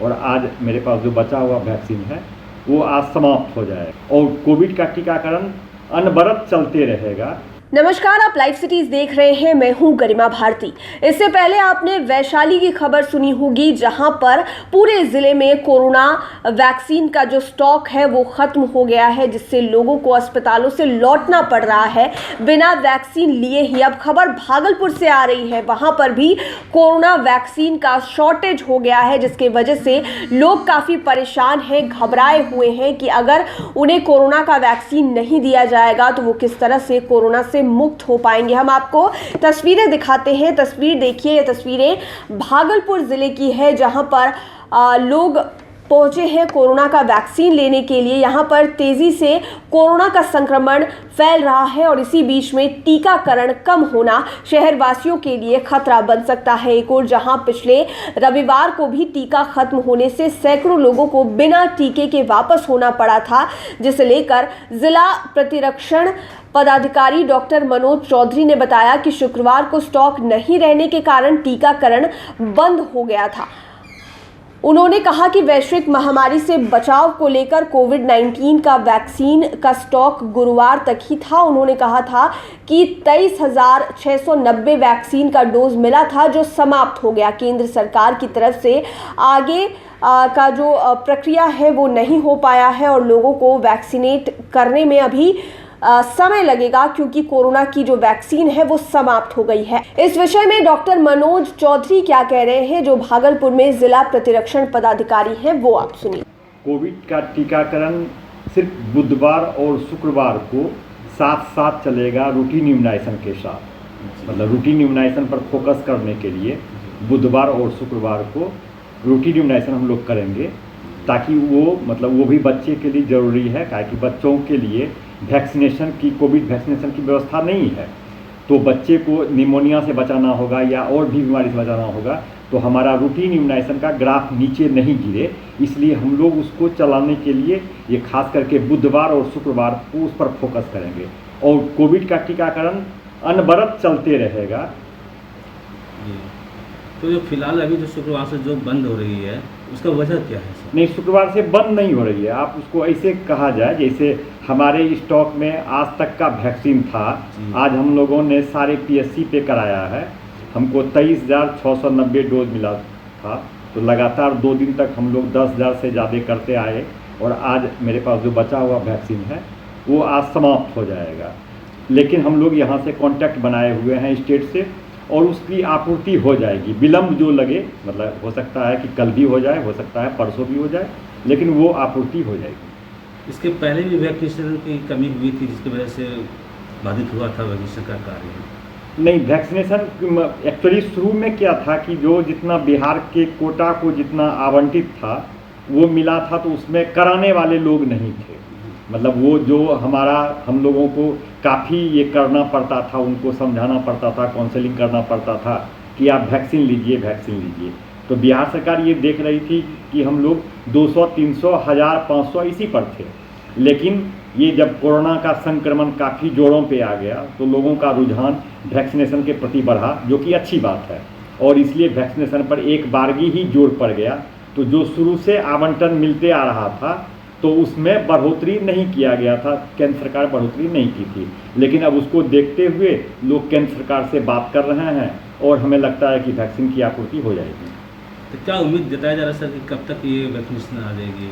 और आज मेरे पास जो बचा हुआ वैक्सीन है वो आज समाप्त हो जाए और कोविड का टीकाकरण अनवरत चलते रहेगा। नमस्कार, आप लाइव सिटीज देख रहे हैं। मैं हूं गरिमा भारती। इससे पहले आपने वैशाली की खबर सुनी होगी, जहां पर पूरे जिले में कोरोना वैक्सीन का जो स्टॉक है वो खत्म हो गया है, जिससे लोगों को अस्पतालों से लौटना पड़ रहा है बिना वैक्सीन लिए ही। अब खबर भागलपुर से आ रही है, वहां पर भी कोरोना वैक्सीन का शॉर्टेज हो गया है, जिसकी वजह से लोग काफ़ी परेशान हैं, घबराए हुए हैं कि अगर उन्हें कोरोना का वैक्सीन नहीं दिया जाएगा तो वो किस तरह से कोरोना से मुक्त हो पाएंगे। हम आपको तस्वीरें दिखाते हैं। तस्वीर देखिए, ये तस्वीरें भागलपुर जिले की है, जहां पर लोग पहुंचे हैं कोरोना का वैक्सीन लेने के लिए। यहां पर तेजी से कोरोना का संक्रमण फैल रहा है और इसी बीच में टीकाकरण कम होना शहरवासियों के लिए खतरा बन सकता है। एक और जहां पिछले रविवार को भी टीका खत्म होने से सैकड़ों लोगों को बिना टीके के वापस होना पड़ा था, जिसे लेकर जिला प्रतिरक्षण पदाधिकारी डॉक्टर मनोज चौधरी ने बताया कि शुक्रवार को स्टॉक नहीं रहने के कारण टीकाकरण बंद हो गया था। उन्होंने कहा कि वैश्विक महामारी से बचाव को लेकर कोविड-19 का वैक्सीन का स्टॉक गुरुवार तक ही था। उन्होंने कहा था कि 23,690 वैक्सीन का डोज मिला था, जो समाप्त हो गया। केंद्र सरकार की तरफ से आगे का जो प्रक्रिया है वो नहीं हो पाया है और लोगों को वैक्सीनेट करने में अभी समय लगेगा, क्योंकि कोरोना की जो वैक्सीन है वो समाप्त हो गई है। इस विषय में डॉक्टर मनोज चौधरी क्या कह रहे हैं, जो भागलपुर में जिला प्रतिरक्षण पदाधिकारी हैं, वो आप सुनिए। कोविड का टीकाकरण सिर्फ बुधवार और शुक्रवार को साथ साथ चलेगा रूटीन इम्यूनाइजेशन के साथ। मतलब रूटीन इम्यूनाइजेशन पर फोकस करने के लिए बुधवार और शुक्रवार को रूटीन इम्यूनाइजेशन हम लोग करेंगे, ताकि वो भी बच्चे के लिए ज़रूरी है, ताकि बच्चों के लिए वैक्सीनेशन की कोविड वैक्सीनेशन की व्यवस्था नहीं है। तो बच्चे को निमोनिया से बचाना होगा या और भी बीमारी से बचाना होगा, तो हमारा रूटीन इम्यूनाइजेशन का ग्राफ नीचे नहीं गिरे, इसलिए हम लोग उसको चलाने के लिए ये खास करके बुधवार और शुक्रवार को उस पर फोकस करेंगे और कोविड का टीकाकरण अनवरत चलते रहेगा। तो जो फिलहाल अभी जो शुक्रवार से जो बंद हो रही है, उसका वजह क्या है सर? नहीं, शुक्रवार से बंद नहीं हो रही है। आप उसको ऐसे कहा जाए जैसे हमारे स्टॉक में आज तक का वैक्सीन था, आज हम लोगों ने सारे PSC पे कराया है। हमको 23,690 डोज मिला था, तो लगातार 2 दिन तक हम लोग 10,000 से ज़्यादा करते आए और आज मेरे पास जो बचा हुआ वैक्सीन है वो आज समाप्त हो जाएगा। लेकिन हम लोग यहाँ से कॉन्टैक्ट बनाए हुए हैं स्टेट से और उसकी आपूर्ति हो जाएगी। विलम्ब जो लगे, मतलब हो सकता है कि कल भी हो जाए, हो सकता है परसों भी हो जाए, लेकिन वो आपूर्ति हो जाएगी। इसके पहले भी वैक्सीनेशन की कमी हुई थी, जिसकी वजह से बाधित हुआ था वैक्सीनेशन का कार्य। नहीं, वैक्सीनेशन एक्चुअली शुरू में क्या था कि जो जितना बिहार के कोटा को जितना आवंटित था वो मिला था, तो उसमें कराने वाले लोग नहीं थे। मतलब वो जो हम लोगों को काफ़ी ये करना पड़ता था, उनको समझाना पड़ता था, काउंसलिंग करना पड़ता था कि आप वैक्सीन लीजिए, वैक्सीन लीजिए। तो बिहार सरकार ये देख रही थी कि हम लोग 200, 300, 1000, 500 इसी पर थे। लेकिन ये जब कोरोना का संक्रमण काफ़ी जोरों पे आ गया तो लोगों का रुझान वैक्सीनेशन के प्रति बढ़ा, जो कि अच्छी बात है, और इसलिए वैक्सीनेशन पर एक बारगी ही जोर पड़ गया। तो जो शुरू से आवंटन मिलते आ रहा था तो उसमें बढ़ोतरी नहीं किया गया था, केंद्र सरकार बढ़ोतरी नहीं की थी। लेकिन अब उसको देखते हुए लोग केंद्र सरकार से बात कर रहे हैं और हमें लगता है कि वैक्सीन की आपूर्ति हो जाएगी। तो क्या उम्मीद जताया जा रहा है सर कि कब तक ये वैक्सीनेशन आ जाएगी?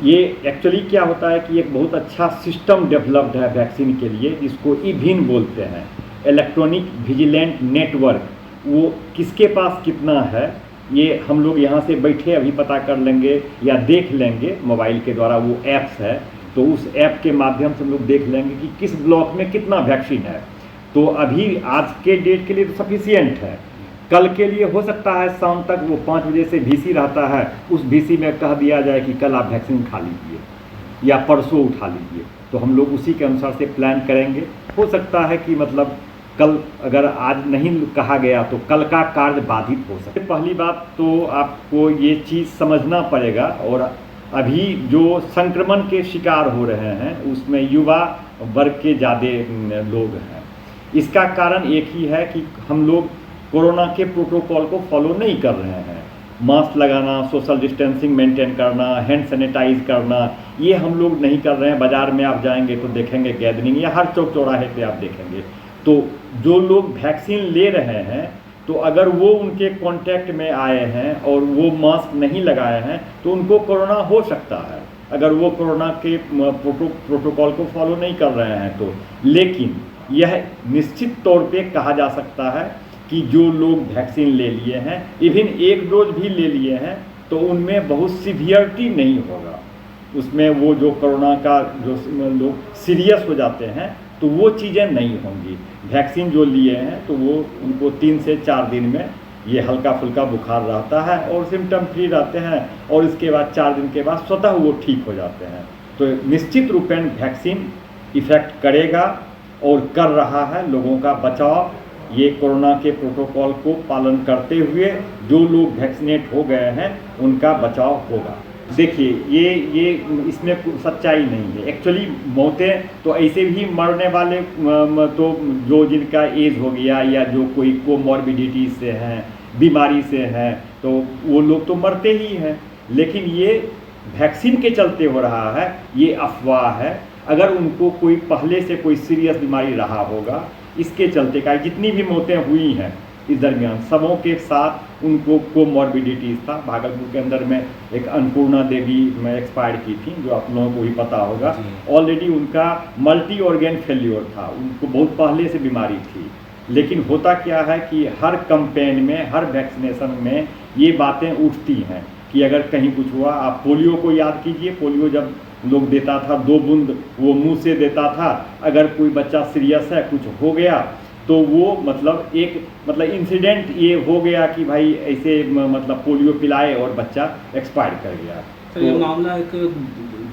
ये एक्चुअली क्या होता है कि एक बहुत अच्छा सिस्टम डेवलप्ड है वैक्सीन के लिए, जिसको इविन बोलते हैं, इलेक्ट्रॉनिक विजिलेंट नेटवर्क। वो किसके पास कितना है ये हम लोग यहाँ से बैठे अभी पता कर लेंगे या देख लेंगे मोबाइल के द्वारा। वो ऐप्स है, तो उस ऐप के माध्यम से हम लोग देख लेंगे कि किस ब्लॉक में कितना वैक्सीन है। तो अभी आज के डेट के लिए तो सफिशियंट है। कल के लिए हो सकता है शाम तक वो 5 बजे से VC रहता है, उस VC में कह दिया जाए कि कल आप वैक्सीन उठा लीजिए या परसों उठा लीजिए। तो हम लोग उसी के अनुसार से प्लान करेंगे। हो सकता है कि मतलब कल अगर आज नहीं कहा गया तो कल का कार्य बाधित हो सकता है। पहली बात तो आपको ये चीज़ समझना पड़ेगा, और अभी जो संक्रमण के शिकार हो रहे हैं उसमें युवा वर्ग के ज़्यादा लोग हैं। इसका कारण एक ही है कि हम लोग कोरोना के प्रोटोकॉल को फॉलो नहीं कर रहे हैं। मास्क लगाना, सोशल डिस्टेंसिंग मेंटेन करना, हैंड सैनिटाइज करना, ये हम लोग नहीं कर रहे हैं। बाज़ार में आप जाएंगे तो देखेंगे गैदरिंग, या हर चौक चौराहे पे आप देखेंगे। तो जो लोग वैक्सीन ले रहे हैं तो अगर वो उनके कांटेक्ट में आए हैं और वो मास्क नहीं लगाए हैं तो उनको कोरोना हो सकता है, अगर वो कोरोना के प्रोटोकॉल को फॉलो नहीं कर रहे हैं तो। लेकिन यह निश्चित तौर पे कहा जा सकता है कि जो लोग वैक्सीन ले लिए हैं, इवन एक डोज भी ले लिए हैं, तो उनमें बहुत सीवियरिटी नहीं होगा। उसमें वो जो कोरोना का जो लोग सीरियस हो जाते हैं तो वो चीज़ें नहीं होंगी। वैक्सीन जो लिए हैं तो वो उनको 3 से 4 दिन में ये हल्का फुल्का बुखार रहता है और सिम्टम फ्री रहते हैं, और इसके बाद 4 दिन के बाद स्वतः वो ठीक हो जाते हैं। तो निश्चित रूपेण वैक्सीन इफ़ेक्ट करेगा और कर रहा है लोगों का बचाव। ये कोरोना के प्रोटोकॉल को पालन करते हुए जो लोग वैक्सीनेट हो गए हैं उनका बचाव होगा। देखिए ये इसमें सच्चाई नहीं है। एक्चुअली मौतें तो ऐसे भी मरने वाले तो जो जिनका एज हो गया या जो कोई कोमॉर्बिडिटी से हैं, बीमारी से हैं, तो वो लोग तो मरते ही हैं। लेकिन ये वैक्सीन के चलते हो रहा है, ये अफवाह है। अगर उनको कोई पहले से कोई सीरियस बीमारी रहा होगा, इसके चलते का जितनी भी मौतें हुई हैं इस दरमियान, सबों के साथ उनको कोमॉर्बिडिटीज़ था। भागलपुर के अंदर में एक अन्नपूर्णा देवी में एक्सपायर की थी, जो आप लोगों को ही पता होगा। ऑलरेडी उनका मल्टी ऑर्गन फेल्योर था, उनको बहुत पहले से बीमारी थी। लेकिन होता क्या है कि हर कैंपेन में, हर वैक्सीनेशन में ये बातें उठती हैं कि अगर कहीं कुछ हुआ, आप पोलियो को याद कीजिए। पोलियो जब लोग देता था 2 बूंद वो मुंह से देता था। अगर कोई बच्चा सीरियस है, कुछ हो गया, तो वो मतलब इंसिडेंट ये हो गया कि भाई ऐसे मतलब पोलियो पिलाए और बच्चा एक्सपायर कर गया। तो ये मामला एक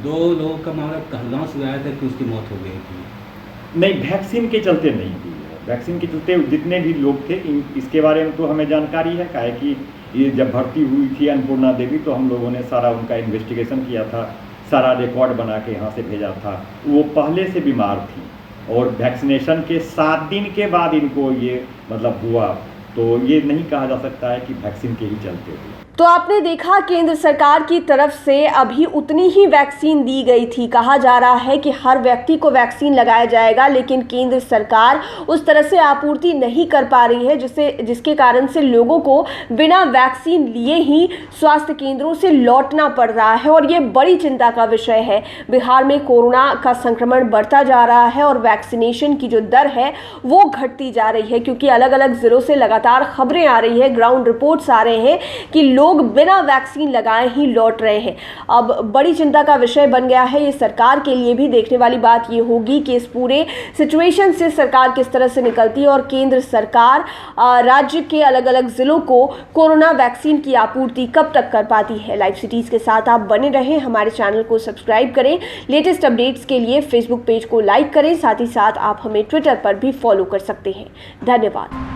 2 लोगों का मामला कहलगांव से आया था कि उसकी मौत हो गई थी। नहीं, वैक्सीन के चलते नहीं हुई है। वैक्सीन के चलते जितने भी लोग थे, इसके बारे में तो हमें जानकारी है। क्या है कि ये जब भर्ती हुई थी अन्नपूर्णा देवी तो हम लोगों ने सारा उनका इन्वेस्टिगेशन किया था, सारा रिकॉर्ड बना के यहाँ से भेजा था। वो पहले से बीमार थी और वैक्सीनेशन के 7 दिन के बाद इनको ये मतलब हुआ। तो ये नहीं कहा जा सकता है कि वैक्सीन के ही चलते हुए। तो आपने देखा केंद्र सरकार की तरफ से अभी उतनी ही वैक्सीन दी गई थी। कहा जा रहा है कि हर व्यक्ति को वैक्सीन लगाया जाएगा, लेकिन केंद्र सरकार उस तरह से आपूर्ति नहीं कर पा रही है, जिसके कारण से लोगों को बिना वैक्सीन लिए ही स्वास्थ्य केंद्रों से लौटना पड़ रहा है। और ये बड़ी चिंता का विषय है। बिहार में कोरोना का संक्रमण बढ़ता जा रहा है और वैक्सीनेशन की जो दर है वो घटती जा रही है, क्योंकि अलग अलग जिलों से लगातार खबरें आ रही है, ग्राउंड रिपोर्ट्स आ रहे हैं कि लोग बिना वैक्सीन लगाए ही लौट रहे हैं। अब बड़ी चिंता का विषय बन गया है। ये सरकार के लिए भी देखने वाली बात ये होगी कि इस पूरे सिचुएशन से सरकार किस तरह से निकलती है और केंद्र सरकार राज्य के अलग अलग जिलों को कोरोना वैक्सीन की आपूर्ति कब तक कर पाती है। लाइव सिटीज के साथ आप बने रहें, हमारे चैनल को सब्सक्राइब करें, लेटेस्ट अपडेट्स के लिए फेसबुक पेज को लाइक करें, साथ ही साथ आप हमें ट्विटर पर भी फॉलो कर सकते हैं। धन्यवाद।